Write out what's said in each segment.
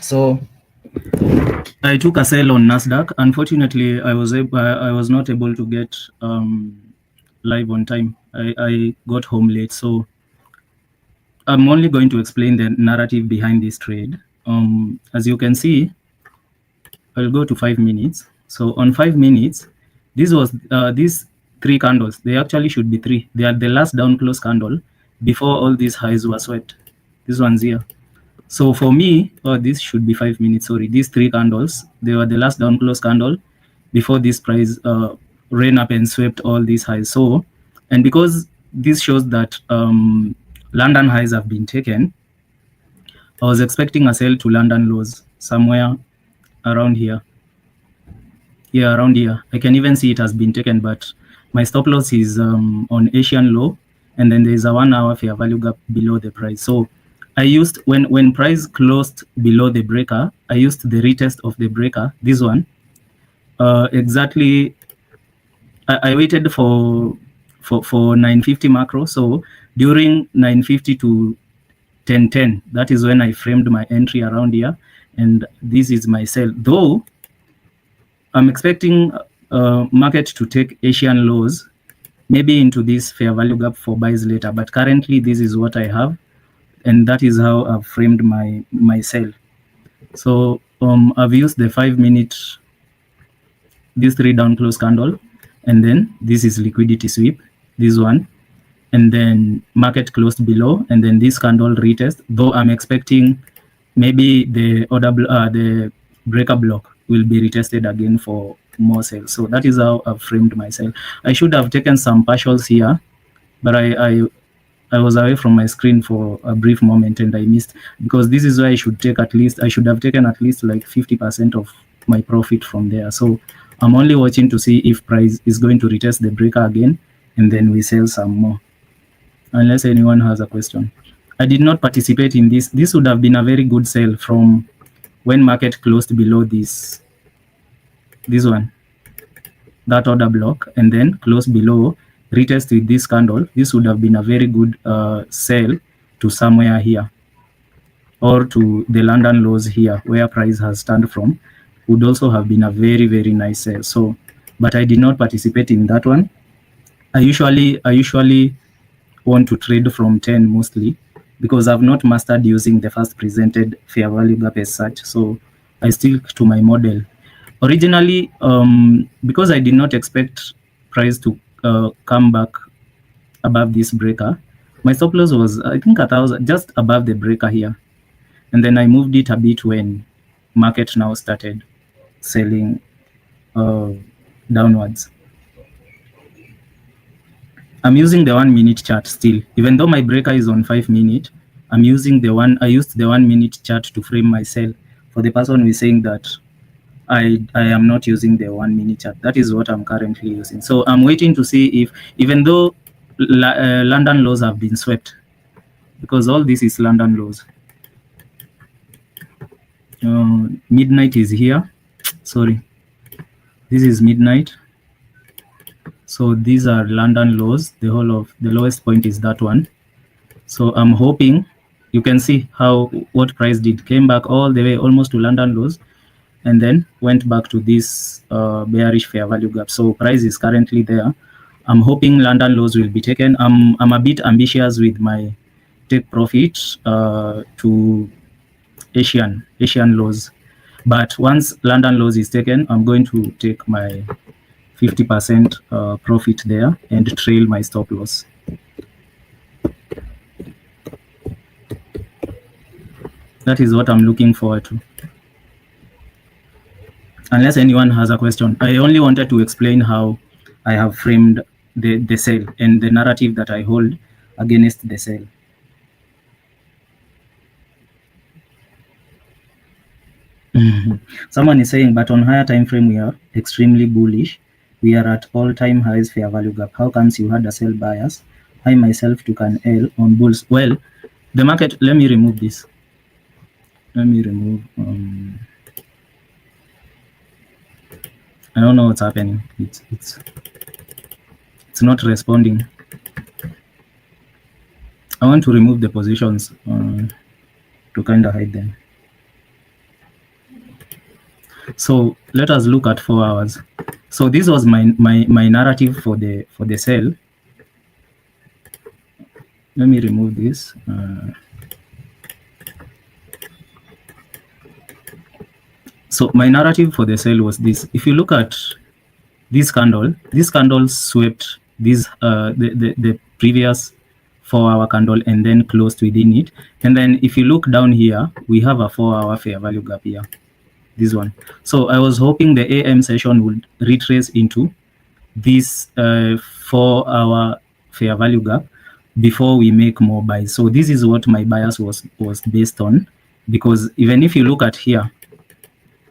So I took a sell on Nasdaq. Unfortunately, I was not able to get live on time. I got home late, so I'm only going to explain the narrative behind this trade. As you can see, I'll go to 5 minutes. So on 5 minutes, these three candles. They actually should be three. They are the last down close candle before all these highs were swept. This one's here. So for me, this should be 5 minutes. Sorry, these three candles, they were the last down close candle before this price ran up and swept all these highs. So, and because this shows that London highs have been taken, I was expecting a sell to London lows somewhere around here. Yeah, around here. I can even see it has been taken, but my stop loss is on Asian low, and then there's a 1 hour fair value gap below the price. So I used, when price closed below the breaker, I used the retest of the breaker, this one. Exactly, I waited for 950 macro. So during 950 to 1010, that is when I framed my entry around here, and this is my sell. Though I'm expecting market to take Asian lows, maybe into this fair value gap for buys later. But currently, this is what I have, and that is how I've framed my sell. So I've used the 5 minute, this 3 down close candle, and then this is liquidity sweep, this one, and then market closed below, and then this candle retest. Though I'm expecting maybe the order the breaker block will be retested again for more sales. So that is how I've framed my sell. I should have taken some partials here, but I was away from my screen for a brief moment and I missed, because this is where I should take at least, I should have taken at least like 50% of my profit from there. So I'm only watching to see if price is going to retest the breaker again, and then we sell some more, unless anyone has a question. I did not participate in this. This would have been a very good sell from when market closed below this one, that order block, and then close below, retest with this candle. This would have been a very good sell to somewhere here, or to the London lows here where price has turned from, would also have been a very, very nice sell. So, but I did not participate in that one. I usually want to trade from 10 mostly, because I've not mastered using the first presented fair value gap as such. So I stick to my model. Originally, because I did not expect price to come back above this breaker, my stop loss was, I think, 1,000, just above the breaker here. And then I moved it a bit when market now started selling downwards. I'm using the 1 minute chart still, even though my breaker is on 5 minute. I'm using the one. I used the 1 minute chart to frame my sell. For the person who is saying that I am not using the 1 minute chart, that is what I'm currently using. So I'm waiting to see if, even though London lows have been swept, because all this is London lows. Midnight is here. Sorry, this is midnight. So these are London lows. The whole of the lowest point is that one. So I'm hoping you can see how what price did, came back all the way almost to London lows, and then went back to this bearish fair value gap. So price is currently there. I'm hoping London lows will be taken. I'm a bit ambitious with my take profit to Asian lows, but once London lows is taken, I'm going to take my 50% profit there and trail my stop loss. That is what I'm looking forward to. Unless anyone has a question, I only wanted to explain how I have framed the sell and the narrative that I hold against the sell. Someone is saying, but on higher time frame we are extremely bullish. We are at all-time highs fair value gap. How comes you had a sell bias? I myself took an L on bulls. Well, the market, let me remove this. Let me remove, I don't know what's happening. It's not responding. I want to remove the positions to kind of hide them. So let us look at 4 hours. So this was my narrative for the sell. Let me remove this. So my narrative for the sell was this. If you look at this candle swept the previous 4-hour candle and then closed within it. And then if you look down here, we have a 4-hour fair value gap here, this one. So I was hoping the AM session would retrace into this 4-hour fair value gap before we make more buys. So this is what my bias was based on, because even if you look at here,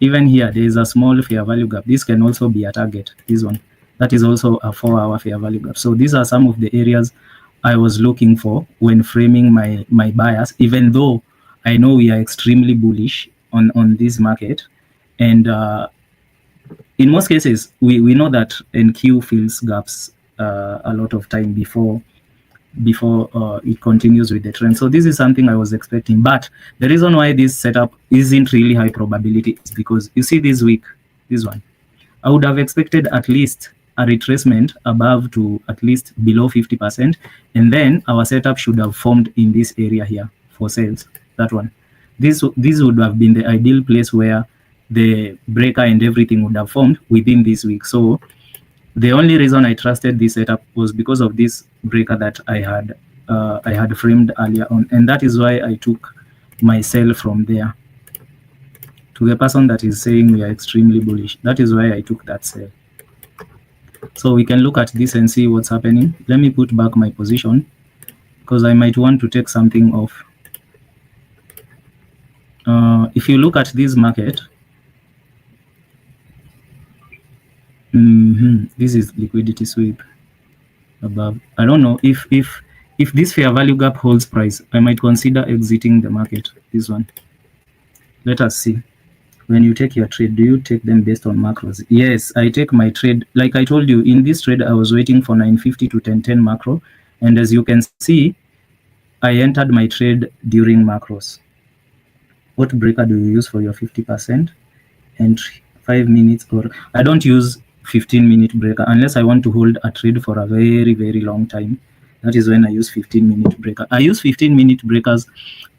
even here, there is a small fair value gap. This can also be a target, this one. That is also a 4-hour fair value gap. So these are some of the areas I was looking for when framing my bias, even though I know we are extremely bullish on this market. And in most cases, we know that NQ fills gaps a lot of time before it continues with the trend. So this is something I was expecting. But the reason why this setup isn't really high probability is because you see this week, this one, I would have expected at least a retracement above to at least below 50%. And then our setup should have formed in this area here for sales, that one. This would have been the ideal place where the breaker and everything would have formed within this week. So the only reason I trusted this setup was because of this breaker that I had framed earlier on, and that is why I took my sell from there. To the person that is saying we are extremely bullish, that is why I took that sell. So we can look at this and see what's happening. Let me put back my position because I might want to take something off. If you look at this market, this is liquidity sweep above. I don't know if this fair value gap holds price, I might consider exiting the market. This one. Let us see. When you take your trade, do you take them based on macros? Yes, I take my trade. Like I told you, in this trade, I was waiting for 950 to 1010 macro. And as you can see, I entered my trade during macros. What breaker do you use for your 50% entry? 5 minutes, or I don't use 15-minute breaker unless I want to hold a trade for a very, very long time. That is when I use 15-minute breaker. I use 15-minute breakers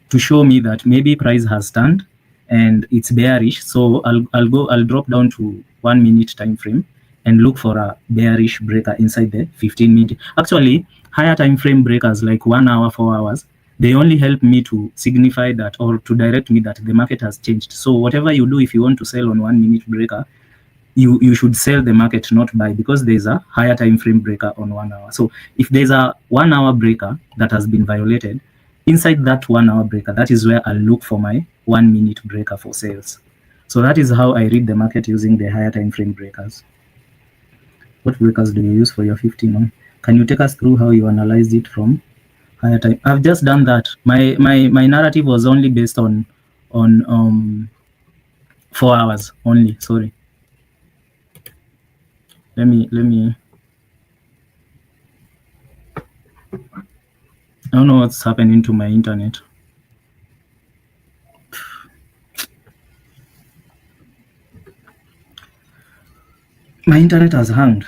to show me that maybe price has turned and it's bearish. So I'll drop down to 1 minute time frame and look for a bearish breaker inside the 15-minute. Actually, higher time frame breakers like 1 hour, 4 hours, they only help me to signify that, or to direct me that the market has changed. So whatever you do, if you want to sell on 1 minute breaker, you should sell the market, not buy, because there's a higher time frame breaker on 1 hour. So if there's a 1 hour breaker that has been violated, inside that 1 hour breaker, that is where I'll look for my 1 minute breaker for sales. So that is how I read the market using the higher time frame breakers. What breakers do you use for your 15? Can you take us through how you analyzed it from higher time? I've just done that. My narrative was only based on 4 hours only. Sorry. Let me I don't know what's happening to my internet. My internet has hanged.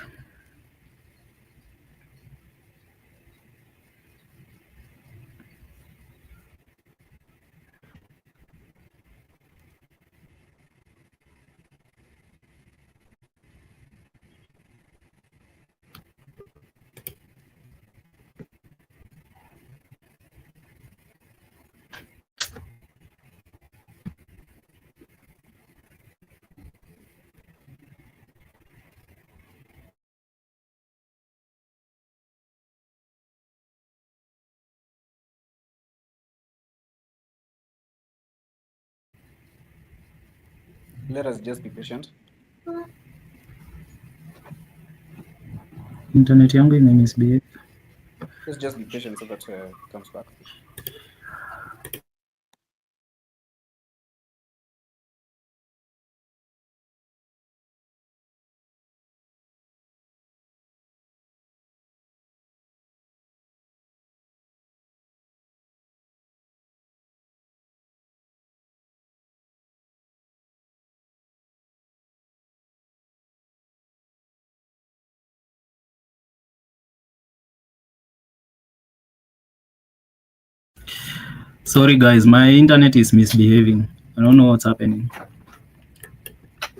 Let us just be patient. Internet yangu imemisbehave. Let's just be patient so that it comes back. Sorry guys, my internet is misbehaving. I don't know what's happening.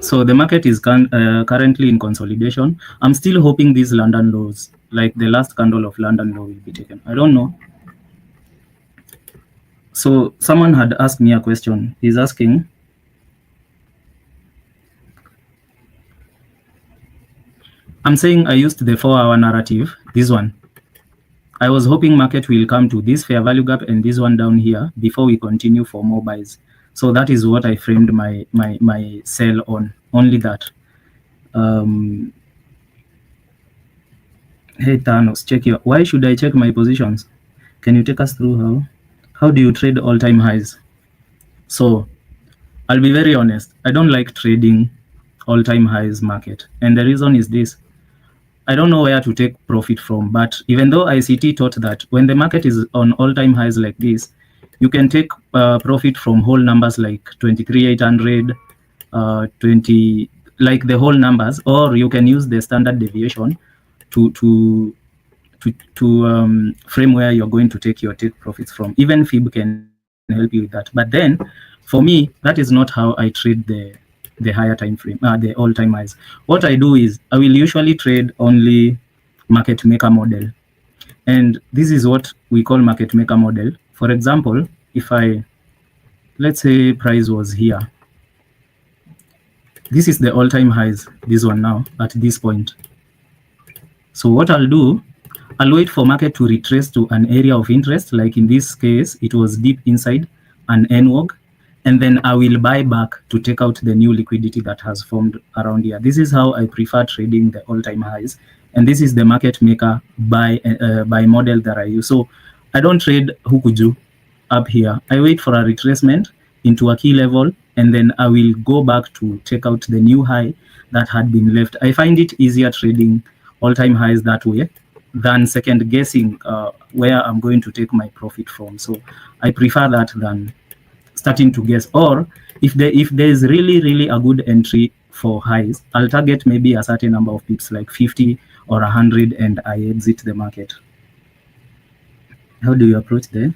So the market is currently in consolidation. I'm still hoping these London lows, like the last candle of London low, will be taken. I don't know. So someone had asked me a question. He's asking, I'm saying I used the 4-hour narrative, this one. I was hoping market will come to this fair value gap and this one down here before we continue for more buys. So that is what I framed my sell on, only that. Hey Thanos, check your, why should I check my positions? Can you take us through how do you trade all-time highs? So I'll be very honest, I don't like trading all-time highs market. And the reason is this. I don't know where to take profit from, but even though ICT taught that when the market is on all-time highs like this, you can take profit from whole numbers like 23,800, 20, like the whole numbers, or you can use the standard deviation to frame where you're going to take profits from. Even Fib can help you with that. But then, for me, that is not how I trade the higher time frame, the all-time highs. What I do is I will usually trade only market maker model, and this is what we call market maker model. For example, if let's say price was here, this is the all-time highs, this one now at this point. So what I'll do, I'll wait for market to retrace to an area of interest, like in this case, it was deep inside an NWOG, and then I will buy back to take out the new liquidity that has formed around here. This is how I prefer trading the all-time highs, and this is the market maker buy model that I use. So I don't trade Hukuju up here. I wait for a retracement into a key level, and then I will go back to take out the new high that had been left. I find it easier trading all-time highs that way than second guessing where I'm going to take my profit from. So I prefer that than starting to guess. Or if there's really a good entry for highs, I'll target maybe a certain number of pips, like 50 or 100, and I exit the market. How do you approach there?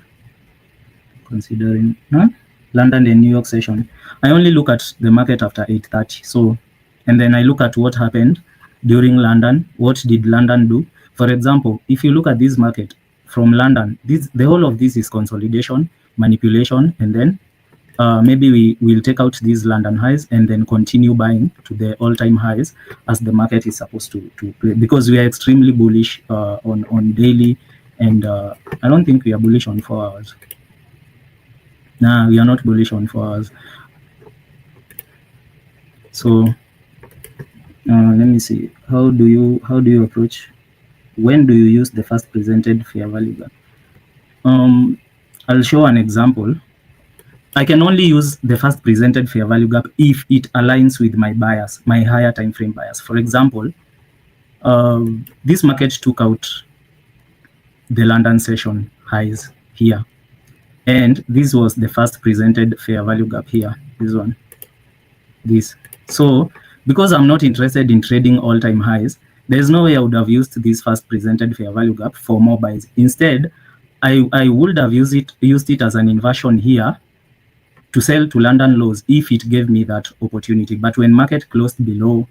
Considering London and New York session, I only look at the market after 8:30. So, and then I look at what happened during London. What did London do? For example, if you look at this market from London, the whole of this is consolidation, manipulation, and then maybe we will take out these London highs and then continue buying to the all-time highs as the market is supposed to play, because we are extremely bullish on daily, and I don't think we are bullish on 4 hours. Nah, we are not bullish on 4 hours. So let me see. How do you approach? When do you use the first presented fair value gap? I'll show an example. I can only use the first presented fair value gap if it aligns with my bias, my higher time frame bias. For example, this market took out the London session highs here, and this was the first presented fair value gap here, this one, this. So because I'm not interested in trading all-time highs, there's no way I would have used this first presented fair value gap for more buys. Instead, I would have used it as an inversion here to sell to London lows if it gave me that opportunity. But when market closed below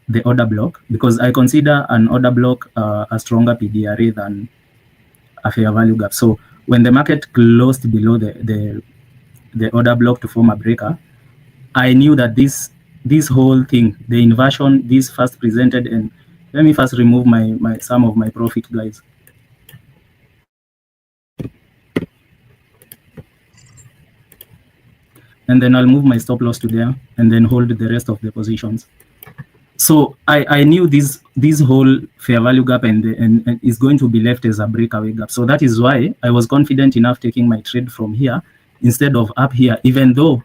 the order block, because I consider an order block a stronger PDRA than a fair value gap. So when the market closed below the order block to form a breaker, I knew that this whole thing, the inversion, this first presented, and let me first remove my some of my profit, guys. And then I'll move my stop loss to there and then hold the rest of the positions. So I knew this whole fair value gap and is going to be left as a breakaway gap. So that is why I was confident enough taking my trade from here instead of up here, even though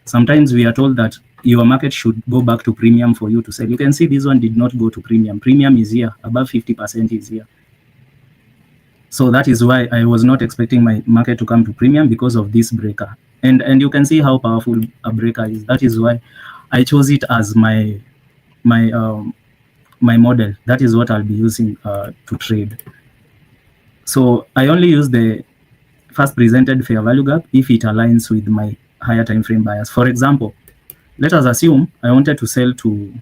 sometimes we are told that your market should go back to premium for you to sell. You can see this one did not go to premium. Premium is here, above 50% is here. So that is why I was not expecting my market to come to premium, because of this breaker. And you can see how powerful a breaker is. That is why I chose it as my model. That is what I'll be using to trade. So I only use the first presented fair value gap if it aligns with my higher time frame bias. For example, let us assume I wanted to sell to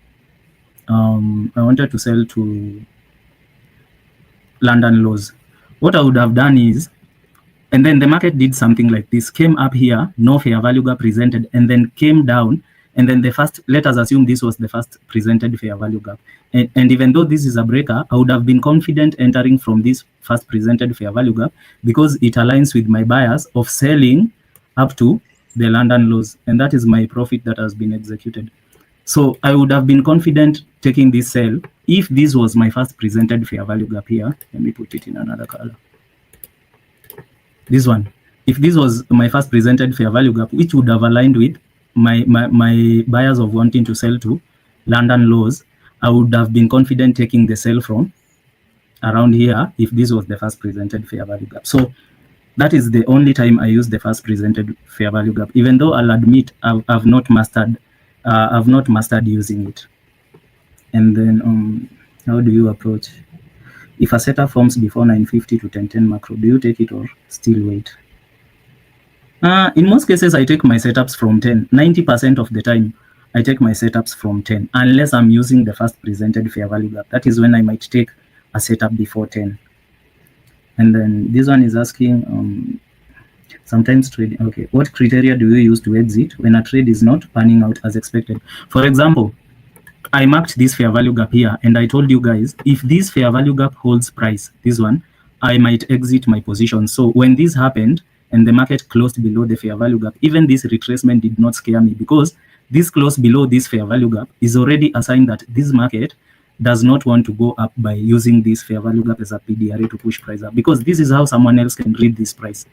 London lows. What I would have done is, and then the market did something like this, came up here, no fair value gap presented, and then came down, and then the first, let us assume this was the first presented fair value gap. And even though this is a breaker, I would have been confident entering from this first presented fair value gap because it aligns with my bias of selling up to the London lows, and that is my profit that has been executed. So I would have been confident taking this sell if this was my first presented fair value gap here. Let me put it in another color. This one. If this was my first presented fair value gap, which would have aligned with my bias of wanting to sell to London lows, I would have been confident taking the sell from around here if this was the first presented fair value gap. So that is the only time I use the first presented fair value gap, even though I'll admit I've not mastered using it. And then how do you approach? If a setup forms before 950 to 1010 macro, do you take it or still wait? In most cases, I take my setups from 10. 90% of the time, I take my setups from 10, unless I'm using the first presented fair value gap. That is when I might take a setup before 10. And then this one is asking, sometimes trading. Okay, what criteria do you use to exit when a trade is not panning out as expected? For example, I marked this fair value gap here, and I told you guys, if this fair value gap holds price, this one, I might exit my position. So when this happened and the market closed below the fair value gap, even this retracement did not scare me, because this close below this fair value gap is already a sign that this market does not want to go up by using this fair value gap as a PDRA to push price up, because this is how someone else can read this price.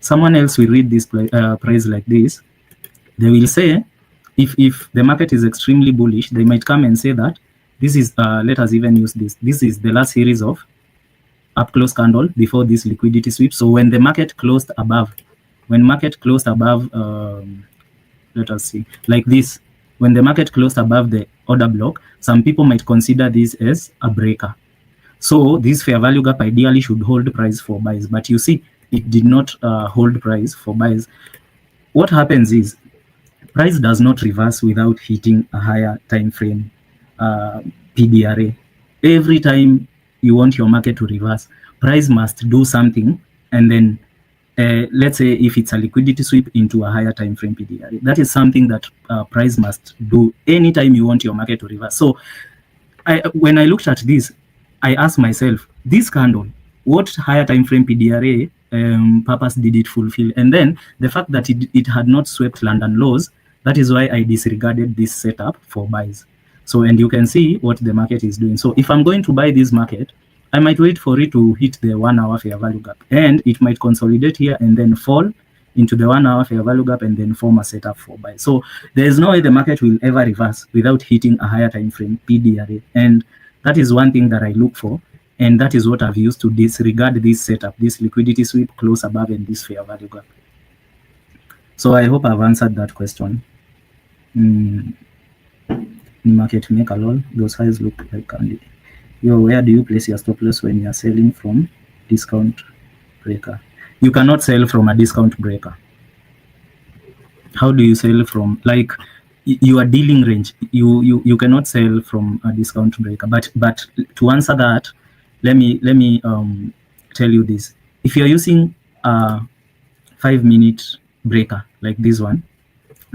Someone else will read this price like this. They will say, if the market is extremely bullish, they might come and say that this is, let us even use this. This is the last series of up close candle before this liquidity sweep. So when the market closed above, let us see, like this, when the market closed above the order block, some people might consider this as a breaker. So this fair value gap ideally should hold price for buys, but you see, it did not hold price for buys. What happens is, price does not reverse without hitting a higher time frame PDRA. Every time you want your market to reverse, price must do something, and then let's say if it's a liquidity sweep into a higher time frame PDRA, that is something that price must do anytime you want your market to reverse. So when I looked at this, I asked myself, this candle, what higher time frame PDRA purpose did it fulfill? And then the fact that it had not swept London lows, that is why I disregarded this setup for buys. So, and you can see what the market is doing. So if I'm going to buy this market, I might wait for it to hit the 1 hour fair value gap, and it might consolidate here and then fall into the 1 hour fair value gap and then form a setup for buy. So there is no way the market will ever reverse without hitting a higher time frame PDRA. And that is one thing that I look for. And that is what I've used to disregard this setup, this liquidity sweep close above and this fair value gap. So I hope I've answered that question. Market maker lol, those highs look like candy. Yo, where do you place your stop loss when you are selling from discount breaker? You cannot sell from a discount breaker. How do you sell from, like, your dealing range? You cannot sell from a discount breaker. But to answer that, let me tell you this. If you're using a 5-minute breaker like this one,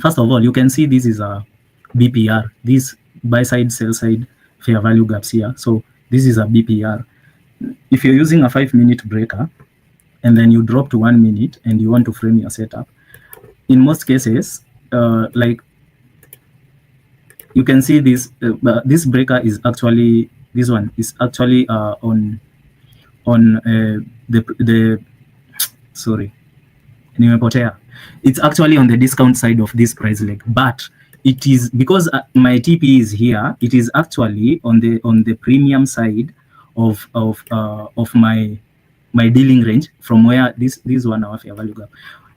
first of all, you can see this is a BPR, this buy side, sell side fair value gaps here. So this is a BPR. If you're using a 5-minute breaker and then you drop to 1 minute and you want to frame your setup, in most cases, like you can see this, this breaker is actually, this one is actually on the sorry, nimepotea. It's actually on the discount side of this price leg, but it is because my TP is here. It is actually on the premium side of my dealing range from where this 1 hour fair value gap.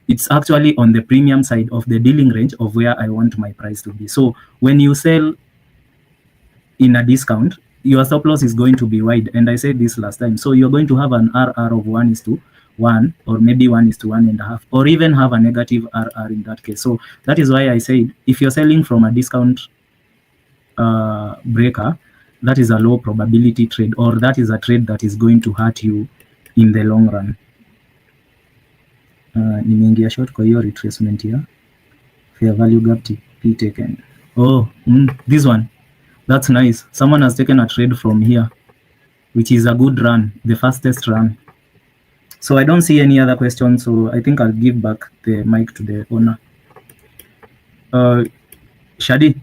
It's actually on the premium side of the dealing range of where I want my price to be. So when you sell in a discount, your stop loss is going to be wide. And I said this last time. So you're going to have an RR of 1:1 1 or maybe 1:1.5, or even have a negative RR in that case. So that is why I said if you're selling from a discount breaker, that is a low probability trade, or that is a trade that is going to hurt you in the long run. Nimeingia short kwa hiyo retracement here. Fair value gap TP taken. Oh, this one. That's nice. Someone has taken a trade from here, which is a good run, the fastest run. So I don't see any other questions, so I think I'll give back the mic to the owner. Shadi.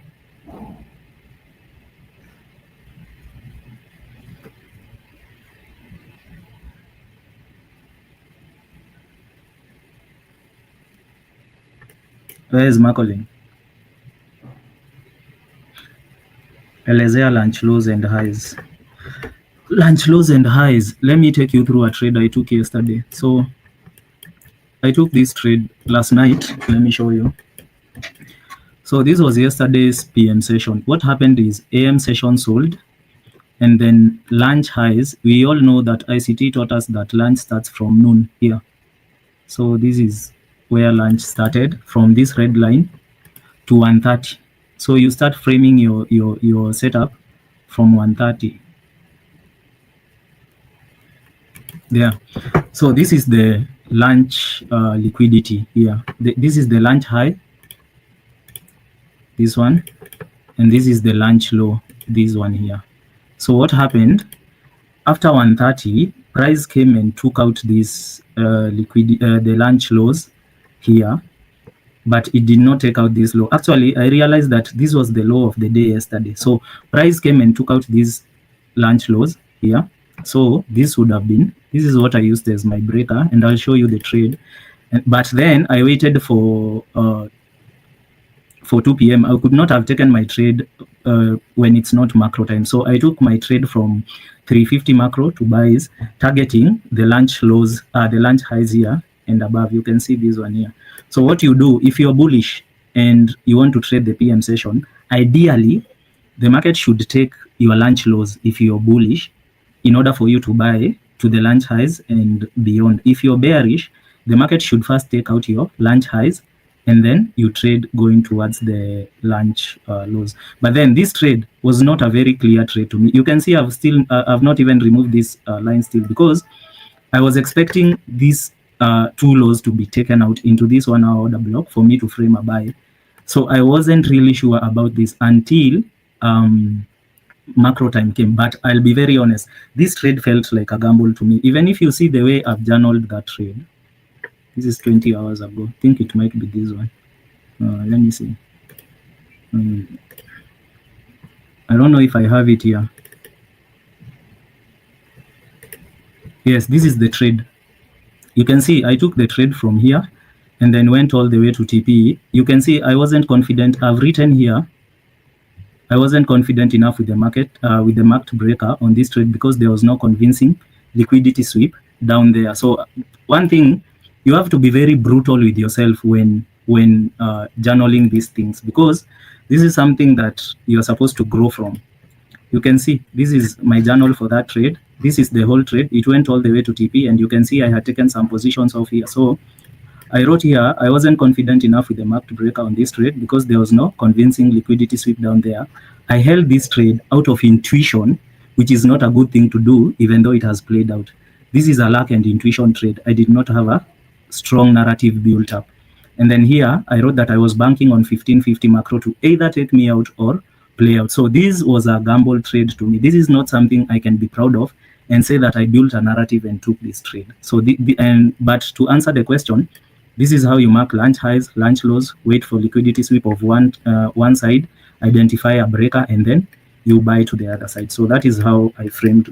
Where is Macaulay? Elezea lunch lows and highs. Lunch lows and highs. Let me take you through a trade I took yesterday. So I took this trade last night. Let me show you. So this was yesterday's PM session. What happened is AM session sold, and then lunch highs. We all know that ICT taught us that lunch starts from noon here. So this is where lunch started, from this red line to 1:30. So you start framing your setup from 1:30. There. So this is the lunch liquidity here. This is the lunch high, this one, and this is the lunch low, this one here. So what happened after 1:30, price came and took out this the lunch lows here, but it did not take out this low. Actually, I realized that this was the low of the day yesterday. So price came and took out these lunch lows here. So this would have been, this is what I used as my breaker, and I'll show you the trade. But then I waited for 2 p.m. I could not have taken my trade when it's not macro time. So I took my trade from 350 macro to buys, targeting the lunch lows, the lunch highs here and above. You can see this one here. So what you do, if you're bullish and you want to trade the PM session, ideally, the market should take your lunch lows if you're bullish in order for you to buy to the lunch highs and beyond. If you're bearish, the market should first take out your lunch highs and then you trade going towards the lunch lows. But then this trade was not a very clear trade to me. You can see I've not even removed this line still, because I was expecting these 2 lows to be taken out into this 1 hour order block for me to frame a buy. So I wasn't really sure about this until macro time came. But I'll be very honest, this trade felt like a gamble to me. Even if you see the way I've journaled that trade, this is 20 hours ago. I think it might be this one. Let me see. I don't know if I have it here. Yes, this is the trade. You can see I took the trade from here and then went all the way to TPE. You can see I wasn't confident. I've written here, I wasn't confident enough with the market, with the marked breaker on this trade, because there was no convincing liquidity sweep down there. So one thing, you have to be very brutal with yourself when journaling these things, because this is something that you're supposed to grow from. You can see this is my journal for that trade. This is the whole trade. It went all the way to TP, and you can see I had taken some positions off here. So I wrote here, I wasn't confident enough with the marked breaker on this trade because there was no convincing liquidity sweep down there. I held this trade out of intuition, which is not a good thing to do, even though it has played out. This is a luck and intuition trade. I did not have a strong narrative built up. And then here, I wrote that I was banking on 1550 macro to either take me out or play out. So this was a gamble trade to me. This is not something I can be proud of and say that I built a narrative and took this trade. So but to answer the question, this is how you mark lunch highs, lunch lows, wait for liquidity sweep of one side, identify a breaker, and then you buy to the other side. So that is how I framed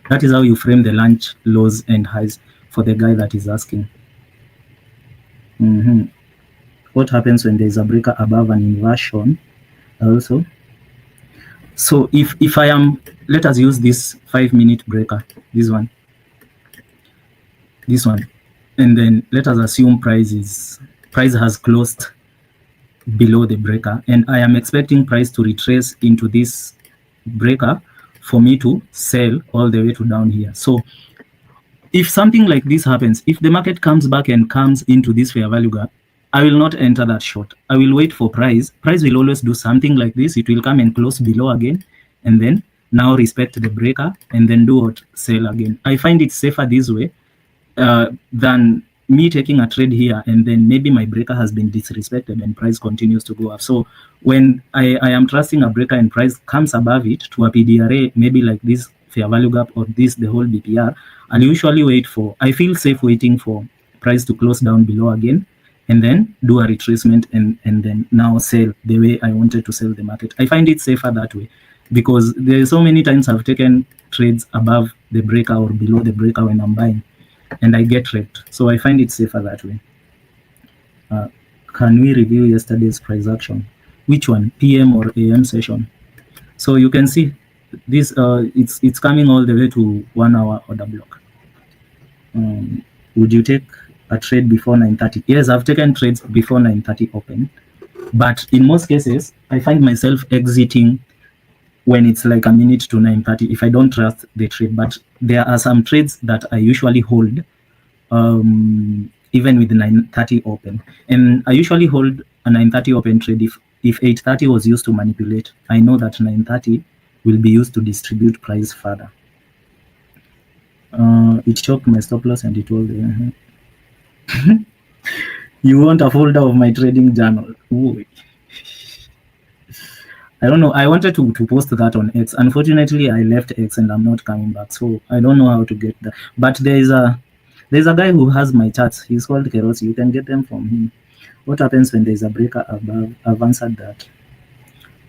that is how you frame the lunch lows and highs for the guy that is asking. What happens when there is a breaker above an inversion also? So if I am, let us use this 5-minute breaker, this one, and then let us assume price has closed below the breaker, and I am expecting price to retrace into this breaker for me to sell all the way to down here. So if something like this happens, if the market comes back and comes into this fair value gap, I will not enter that short. I will wait for price. Price will always do something like this. It will come and close below again, and then now respect the breaker, and then do what? Sell again. I find it safer this way than me taking a trade here and then maybe my breaker has been disrespected and price continues to go up. So when I am trusting a breaker and price comes above it to a PDRA, maybe like this fair value gap or this, the whole BPR, I'll usually wait for, I feel safe waiting for price to close down below again, and then do a retracement and then now sell the way I wanted to sell the market. I find it safer that way because there are so many times I've taken trades above the breaker or below the breaker when I'm buying, and I get wrecked. So I find it safer that way. Can we review yesterday's price action? Which one, PM or AM session? So you can see this, it's coming all the way to 1 hour order block. Would you take a trade before 9:30? Yes, I've taken trades before 9:30 open, but in most cases, I find myself exiting when it's like a minute to 9:30 if I don't trust the trade. But there are some trades that I usually hold even with the 9:30 open, and I usually hold a 9:30 open trade if 8:30 was used to manipulate. I know that 9:30 will be used to distribute price further. It choked my stop loss and it will you want a folder of my trading journal? Ooh. I don't know. I wanted to post that on X. Unfortunately, I left X and I'm not coming back, so I don't know how to get that. But there's a guy who has my charts. He's called Keros. You can get them from him. What happens when there's a breaker above? I've answered that.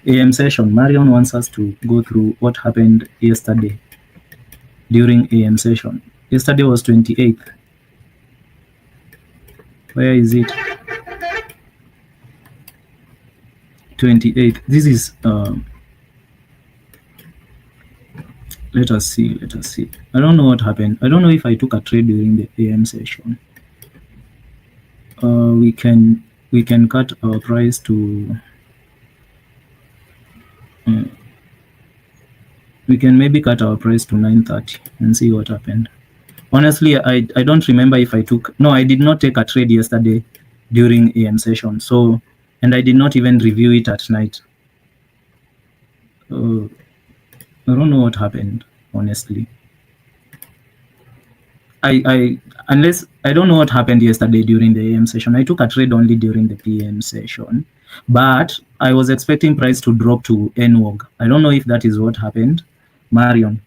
AM session. Marion wants us to go through what happened yesterday during AM session. Yesterday was 28th. Where is it? 28th. This is let us see. I don't know what happened. I don't know if I took a trade during the AM session. We can cut our price to we can maybe cut our price to 9:30 and see what happened. Honestly, I don't remember if I took, no, I did not take a trade yesterday during AM session. So, and I did not even review it at night. I don't know what happened, honestly. Unless I don't know what happened yesterday during the AM session. I took a trade only during the PM session, but I was expecting price to drop to NWOG. I don't know if that is what happened. Marion,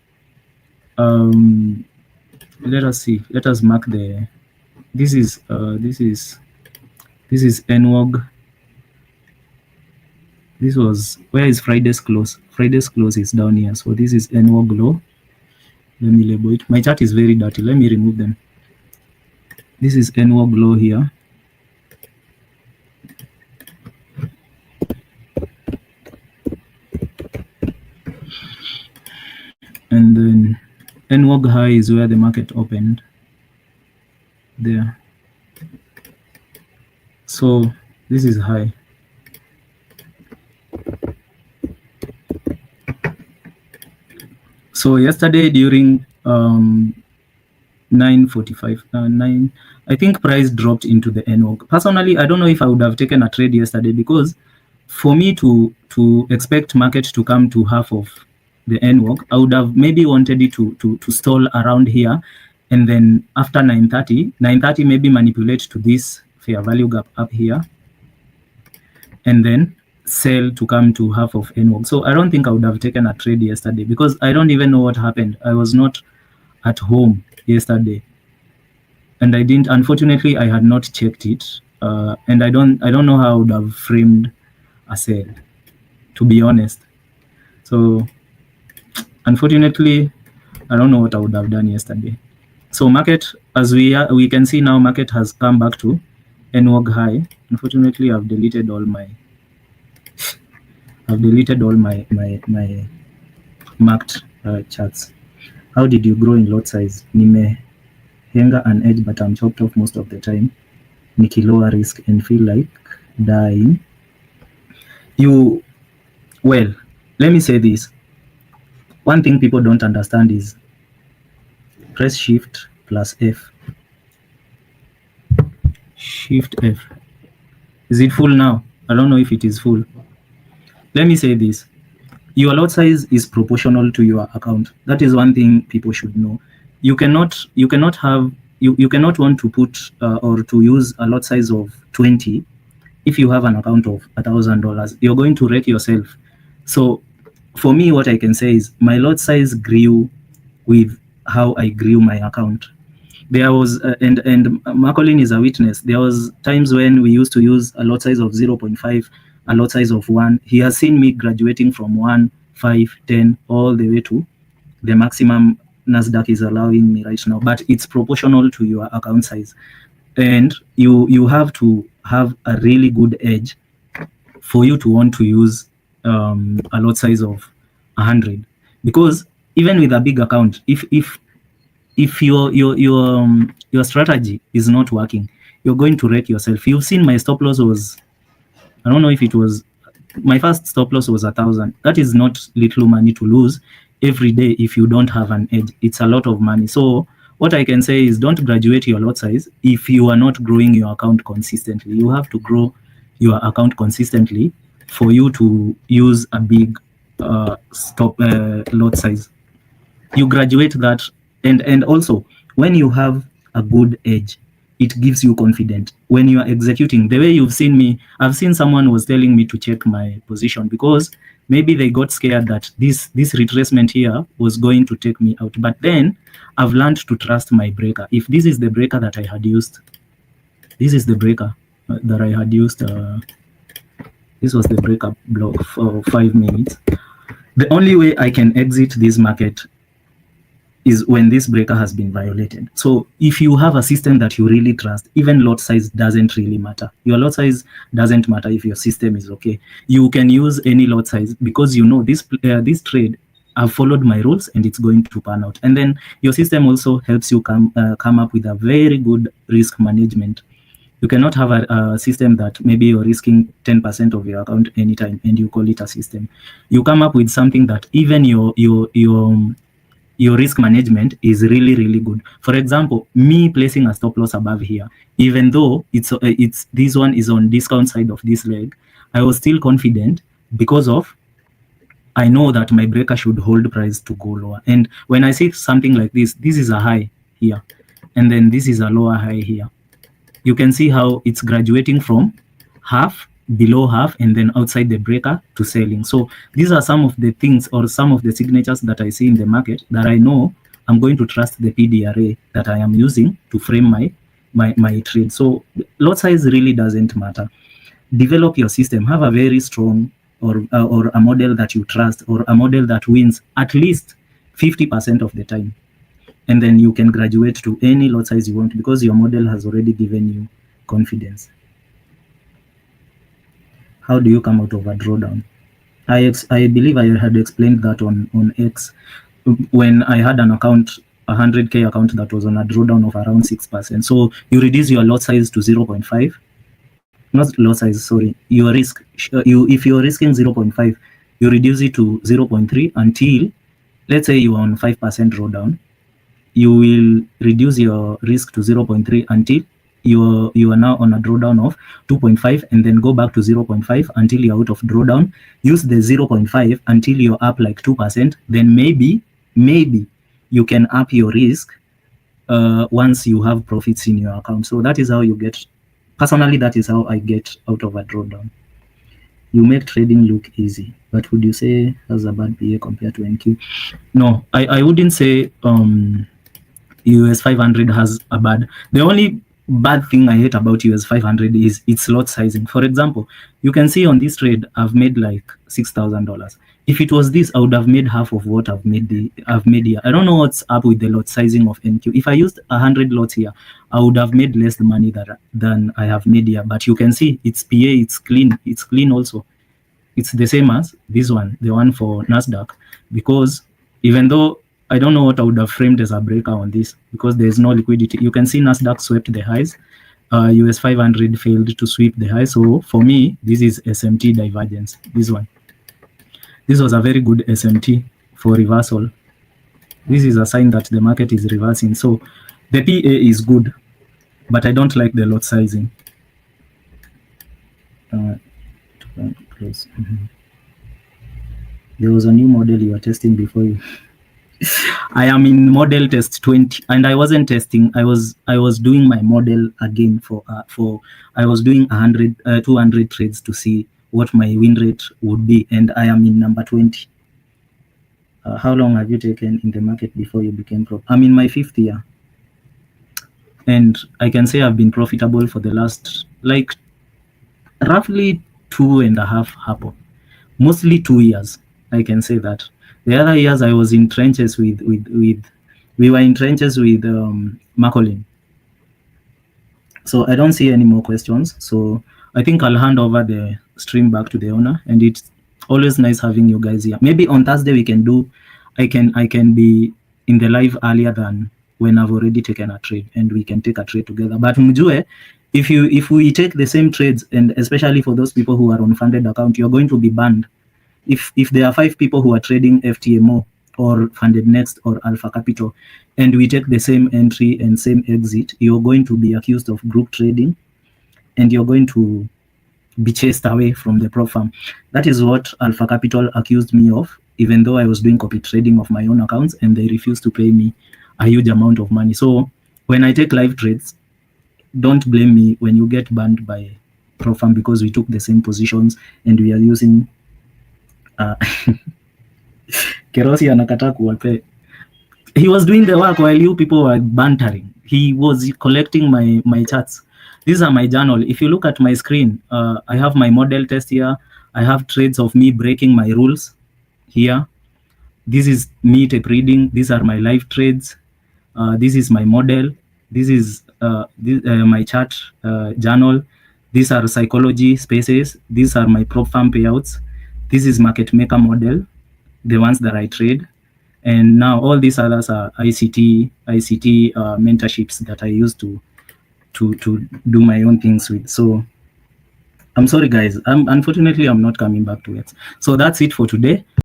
let us see. Let us mark the. This is NWOG. This was, where is Friday's close? Friday's close is down here. So this is NWOG low. Let me label it. My chart is very dirty. Let me remove them. This is NWOG low here. And then NWOG high is where the market opened. There. So this is high. So yesterday during 9:45, I think price dropped into the NWOG. Personally, I don't know if I would have taken a trade yesterday, because for me to expect market to come to half of the NWOG, I would have maybe wanted it to stall around here, and then after 9:30 maybe manipulate to this fair value gap up here, and then sell to come to half of NWOG. So I don't think I would have taken a trade yesterday, because I don't even know what happened. I was not at home yesterday, and I didn't. Unfortunately, I had not checked it, and I don't know how I would have framed a sell, to be honest. So unfortunately, I don't know what I would have done yesterday. So market, as we can see now, market has come back to NWOG high. Unfortunately, I've deleted all my marked charts. How did you grow in lot size? Nimehenga an edge, but I'm chopped off most of the time. Niki lower risk and feel like dying. Well, let me say this. One thing people don't understand is press shift plus F. Shift F. Is it full now? I don't know if it is full. Let me say this. Your lot size is proportional to your account. That is one thing people should know. You cannot want to put or to use a lot size of 20 if you have an account of $1,000. You're going to wreck yourself. So for me, what I can say is my lot size grew with how I grew my account. There was and Marcolin is a witness. There was times when we used to use a lot size of 0.5, a lot size of 1. He has seen me graduating from 1, 5, 10, all the way to the maximum NASDAQ is allowing me right now. But it's proportional to your account size, and you have to have a really good edge for you to want to use a lot size of 100, because even with a big account, if your strategy is not working, you're going to wreck yourself. You've seen my stop loss was, I don't know if it was, my first stop loss was 1,000. That is not little money to lose every day if you don't have an edge. It's a lot of money. So what I can say is don't graduate your lot size if you are not growing your account consistently. You have to grow your account consistently for you to use a big lot size. You graduate that, and also when you have a good edge, it gives you confidence when you are executing. The way you've seen me, I've seen someone was telling me to check my position because maybe they got scared that this retracement here was going to take me out. But then I've learned to trust my breaker. If this is the breaker that I had used, this is the breaker that I had used. This was the breaker block for 5 minutes. The only way I can exit this market is when this breaker has been violated. So if you have a system that you really trust, even lot size doesn't really matter. Your lot size doesn't matter if your system is okay. You can use any lot size because you know this trade, I've followed my rules and it's going to pan out. And then your system also helps you come up with a very good risk management. You cannot have a system that maybe you're risking 10% of your account anytime and you call it a system. You come up with something that even your risk management is really, really good. For example, me placing a stop loss above here, even though it's this one is on discount side of this leg, I was still confident because of I know that my breaker should hold price to go lower. And when I see something like this is a high here, and then this is a lower high here. You can see how it's graduating from half, below half, and then outside the breaker to selling. So these are some of the things or some of the signatures that I see in the market that I know I'm going to trust the PDRA that I am using to frame my trade. So lot size really doesn't matter. Develop your system. Have a very strong or a model that you trust, or a model that wins at least 50% of the time. And then you can graduate to any lot size you want because your model has already given you confidence. How do you come out of a drawdown? I believe I had explained that on X when I had an account, a 100K account that was on a drawdown of around 6%. So you reduce your lot size to 0.5. Not lot size, sorry. Your risk. If you're risking 0.5, you reduce it to 0.3 until, let's say you are on 5% drawdown. You will reduce your risk to 0.3 until you are now on a drawdown of 2.5, and then go back to 0.5 until you're out of drawdown. Use the 0.5 until you're up like 2%. Then maybe you can up your risk once you have profits in your account. So that is how you get. Personally, that is how I get out of a drawdown. You make trading look easy, but would you say has a bad PA compared to NQ? No, I wouldn't say US 500 has a bad. The only bad thing I hate about US 500 is its lot sizing. For example, you can see on this trade I've made like $6,000. If it was this, I would have made half of what I've made here. I don't know what's up with the lot sizing of NQ. If I used 100 lots here, I would have made less money than I have made here. But you can see it's PA, it's clean. It's clean also. It's the same as this one, the one for NASDAQ, because even though I don't know what I would have framed as a breaker on this, because there's no liquidity. You can see NASDAQ swept the highs. US 500 failed to sweep the highs. So for me, this is SMT divergence, this one. This was a very good SMT for reversal. This is a sign that the market is reversing. So The PA is good, but I don't like the lot sizing. Close. There was a new model you were testing before you. I am in model test 20, and I wasn't testing. I was doing my model again for I was doing 200 trades to see what my win rate would be, and I am in number 20. How long have you taken in the market before you became pro? I'm in my 5th year, and I can say I've been profitable for the last like roughly 2.5 hapo, mostly 2 years. I can say that. The other years I was in trenches with we were in trenches with Macaulay. So I don't see any more questions. So I think I'll hand over the stream back to the owner, and it's always nice having you guys here. Maybe on Thursday we can do, I can be in the live earlier than when I've already taken a trade, and we can take a trade together. But mjue, if we take the same trades, and especially for those people who are on funded account, you're going to be banned. If there are 5 people who are trading FTMO or Funded Next or Alpha Capital, and we take the same entry and same exit, you're going to be accused of group trading, and you're going to be chased away from the prop firm. That is what Alpha Capital accused me of, even though I was doing copy trading of my own accounts, and they refused to pay me a huge amount of money. So when I take live trades, don't blame me when you get banned by prop firm, because we took the same positions and we are using Kerosi anakataa kuwape. He was doing the work while you people were bantering. He was collecting my charts. These are my journal. If you look at my screen, I have my model test here. I have trades of me breaking my rules here. This is me tape reading. These are my live trades. This is my model. This is my chart journal. These are psychology spaces. These are my prop firm payouts. This is market maker model, the ones that I trade. And now all these others are ICT mentorships that I use to do my own things with. So I'm sorry guys, unfortunately I'm not coming back to it. So that's it for today.